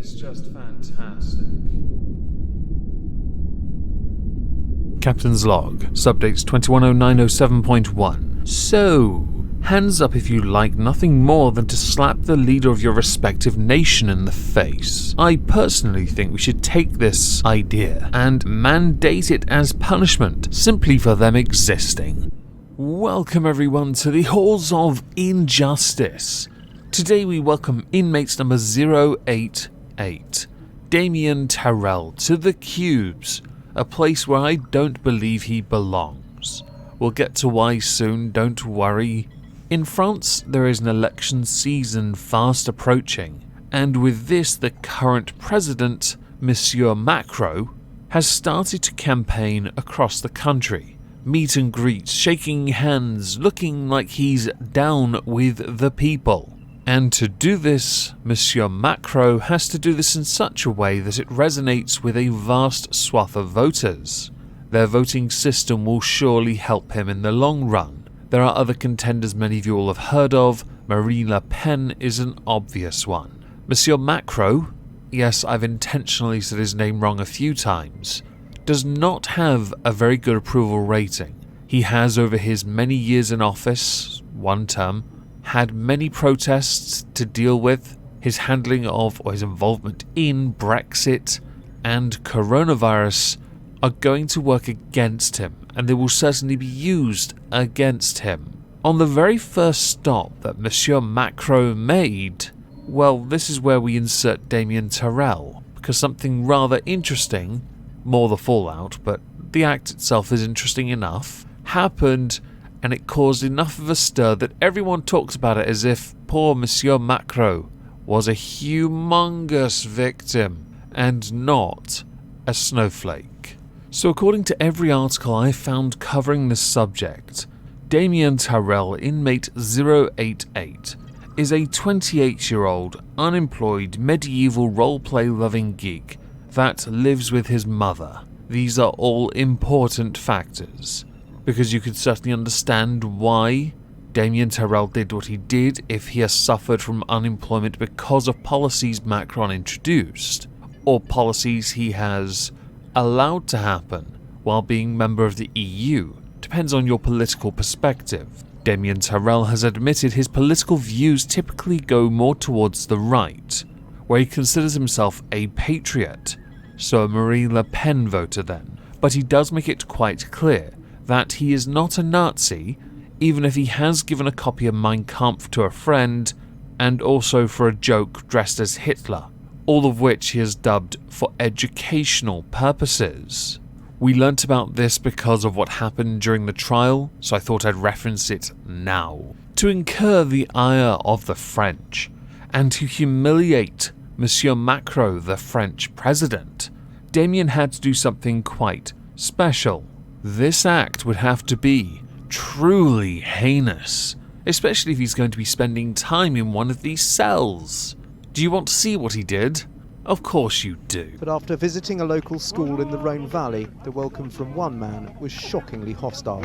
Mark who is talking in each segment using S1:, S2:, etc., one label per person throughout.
S1: is just fantastic. Captain's log, subdates 210907.1. So, hands up if you like nothing more than to slap the leader of your respective nation in the face. I personally think we should take this idea and mandate it as punishment simply for them existing. Welcome everyone to the Halls of Injustice. Today we welcome inmates number 088, Damien Tarel, to the Cubes, a place where I don't believe he belongs. We'll get to why soon, don't worry. In France, there is an election season fast approaching, and with this the current president, Monsieur Macron, has started to campaign across the country. Meet and greets, shaking hands, looking like he's down with the people. And to do this, Monsieur Macron has to do this in such a way that it resonates with a vast swath of voters. Their voting system will surely help him in the long run. There are other contenders many of you all have heard of. Marine Le Pen is an obvious one. Monsieur Macron, yes, I've intentionally said his name wrong a few times, does not have a very good approval rating. He has, over his many years in office, one term, had many protests to deal with. His handling of, or his involvement in, Brexit and coronavirus are going to work against him, and they will certainly be used against him. On the very first stop that Monsieur Macron made, well, this is where we insert Damien Tarel, because something rather interesting, more the fallout, but the act itself is interesting enough, happened, and it caused enough of a stir that everyone talked about it as if poor Monsieur Macron was a humongous victim and not a snowflake. So according to every article I found covering this subject, Damien Tarel, inmate 088, is a 28-year-old, unemployed, medieval roleplay-loving geek that lives with his mother. These are all important factors, because you could certainly understand why Damien Tarel did what he did if he has suffered from unemployment because of policies Macron introduced, or policies he has allowed to happen while being member of the EU. Depends on your political perspective. Damien Tarel has admitted his political views typically go more towards the right, where he considers himself a patriot, so a Marine Le Pen voter then, but he does make it quite clear that he is not a Nazi, even if he has given a copy of Mein Kampf to a friend, and also for a joke dressed as Hitler, all of which he has dubbed for educational purposes. We learnt about this because of what happened during the trial, so I thought I'd reference it now. To incur the ire of the French, and to humiliate Monsieur Macron, the French president, Damien had to do something quite special. This act would have to be truly heinous, especially if he's going to be spending time in one of these cells. Do you want to see what he did? Of course you do.
S2: But after visiting a local school in the Rhone Valley, the welcome from one man was shockingly hostile.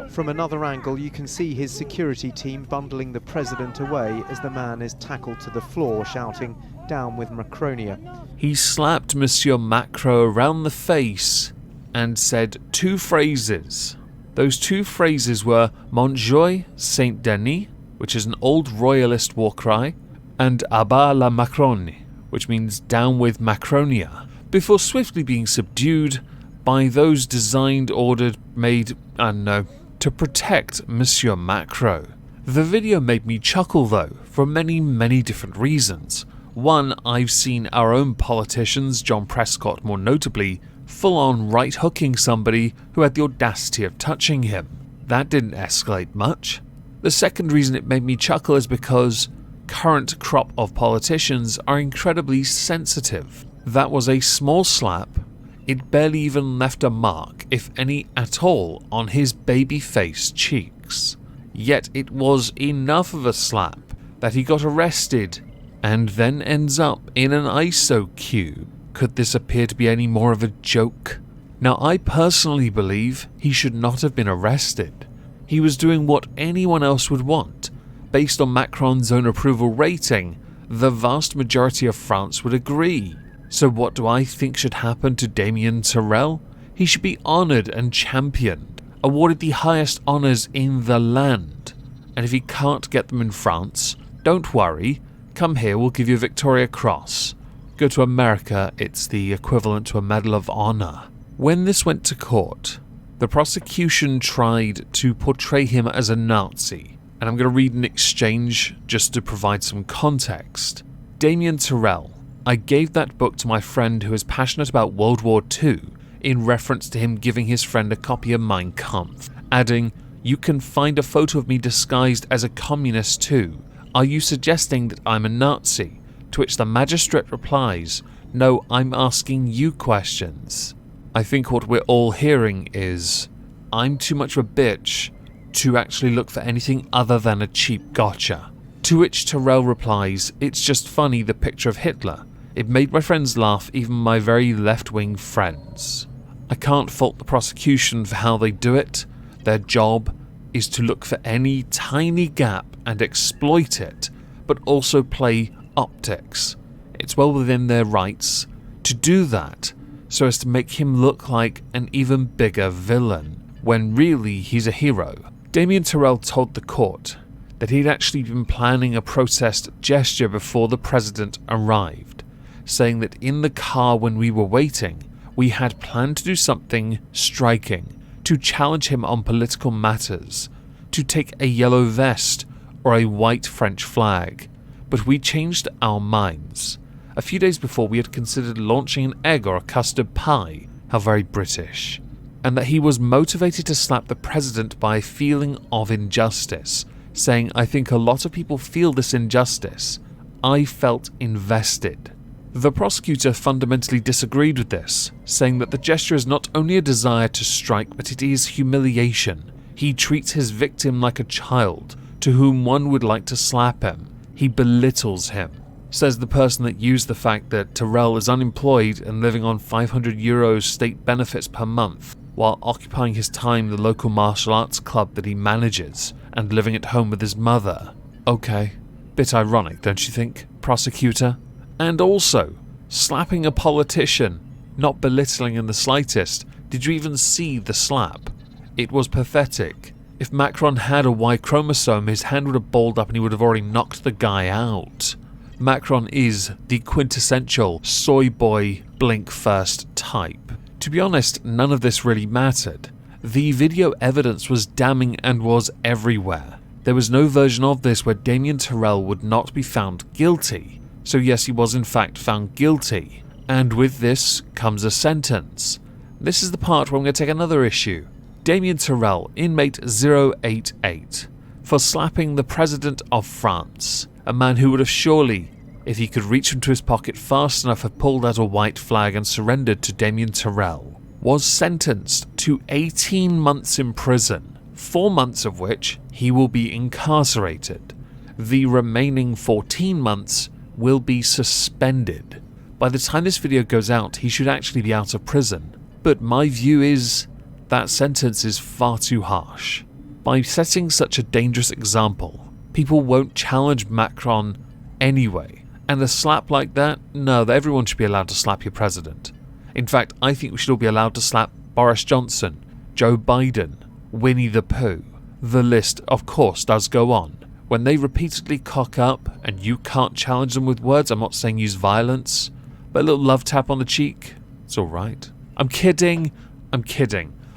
S2: From another angle, you can see his security team bundling the president away as the man is tackled to the floor, shouting, "Down with Macronia."
S1: He slapped Monsieur Macron around the face and said two phrases. Those two phrases were "Montjoy Saint-Denis," which is an old royalist war cry, and "Abat la Macronie," which means "down with Macronia," before swiftly being subdued by those designed, ordered, made, I don't know, to protect Monsieur Macron. The video made me chuckle though, for many different reasons. One, I've seen our own politicians, John Prescott more notably, full-on right-hooking somebody who had the audacity of touching him. That didn't escalate much. The second reason it made me chuckle is because current crop of politicians are incredibly sensitive. That was a small slap. It barely even left a mark, if any at all, on his baby-faced cheeks. Yet it was enough of a slap that he got arrested and then ends up in an ISO cube. Could this appear to be any more of a joke? Now, I personally believe he should not have been arrested. He was doing what anyone else would want. Based on Macron's own approval rating, the vast majority of France would agree. So what do I think should happen to Damien Tarel? He should be honoured and championed, awarded the highest honours in the land. And if he can't get them in France, don't worry, come here, we'll give you a Victoria Cross. Go to America, it's the equivalent to a Medal of Honor. When this went to court, the prosecution tried to portray him as a Nazi, and I'm going to read an exchange just to provide some context. Damien Tarel, I gave that book to my friend who is passionate about World War II, in reference to him giving his friend a copy of Mein Kampf, adding, you can find a photo of me disguised as a communist too. Are you suggesting that I'm a Nazi? To which the magistrate replies, no, I'm asking you questions. I think what we're all hearing is, I'm too much of a bitch to actually look for anything other than a cheap gotcha. To which Tarel replies, it's just funny, the picture of Hitler. It made my friends laugh, even my very left-wing friends. I can't fault the prosecution for how they do it. Their job is to look for any tiny gap and exploit it, but also play optics. It's well within their rights to do that, so as to make him look like an even bigger villain, when really he's a hero. Damien Tarel told the court that he'd actually been planning a protest gesture before the president arrived, saying that in the car when we were waiting, we had planned to do something striking, to challenge him on political matters, to take a yellow vest or a white French flag, but we changed our minds. A few days before we had considered launching an egg or a custard pie, how very British, and that he was motivated to slap the president by a feeling of injustice, saying, I think a lot of people feel this injustice. I felt invested. The prosecutor fundamentally disagreed with this, saying that the gesture is not only a desire to strike, but it is humiliation. He treats his victim like a child, to whom one would like to slap him. He belittles him. Says the person that used the fact that Tarel is unemployed and living on €500 state benefits per month, while occupying his time in the local martial arts club that he manages, and living at home with his mother. Okay, bit ironic, don't you think, prosecutor? And also, slapping a politician, not belittling in the slightest. Did you even see the slap? It was pathetic. If Macron had a Y chromosome, his hand would have balled up and he would have already knocked the guy out. Macron is the quintessential soy boy, blink first type. To be honest, none of this really mattered. The video evidence was damning and was everywhere. There was no version of this where Damien Tarel would not be found guilty. So yes, he was in fact found guilty. And with this comes a sentence. This is the part where I'm going to take another issue. Damien Tarel, inmate 088, for slapping the President of France, a man who would have surely, if he could reach into his pocket fast enough, have pulled out a white flag and surrendered to Damien Tarel, was sentenced to 18 months in prison, 4 months of which he will be incarcerated. The remaining 14 months will be suspended. By the time this video goes out, he should actually be out of prison. But my view is that sentence is far too harsh. By setting such a dangerous example, people won't challenge Macron anyway. And a slap like that? No, everyone should be allowed to slap your president. In fact, I think we should all be allowed to slap Boris Johnson, Joe Biden, Winnie the Pooh. The list, of course, does go on. When they repeatedly cock up and you can't challenge them with words, I'm not saying use violence, but a little love tap on the cheek, it's alright. I'm kidding.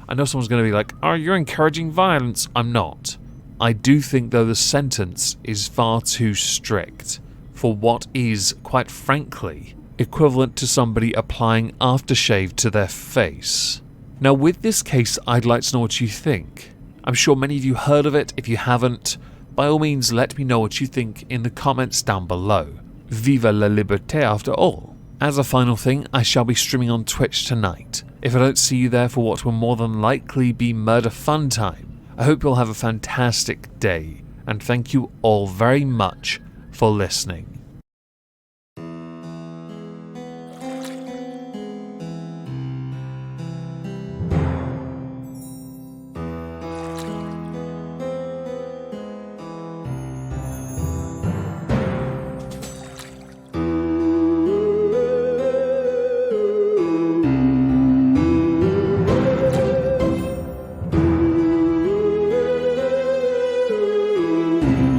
S1: I know someone's going to be like, oh, you're encouraging violence. I'm not. I do think, though, the sentence is far too strict for what is, quite frankly, equivalent to somebody applying aftershave to their face. Now, with this case, I'd like to know what you think. I'm sure many of you heard of it. If you haven't, by all means, let me know what you think in the comments down below. Viva la liberté, after all. As a final thing, I shall be streaming on Twitch tonight. If I don't see you there for what will more than likely be murder fun time, I hope you'll have a fantastic day, and thank you all very much for listening.
S2: Bye.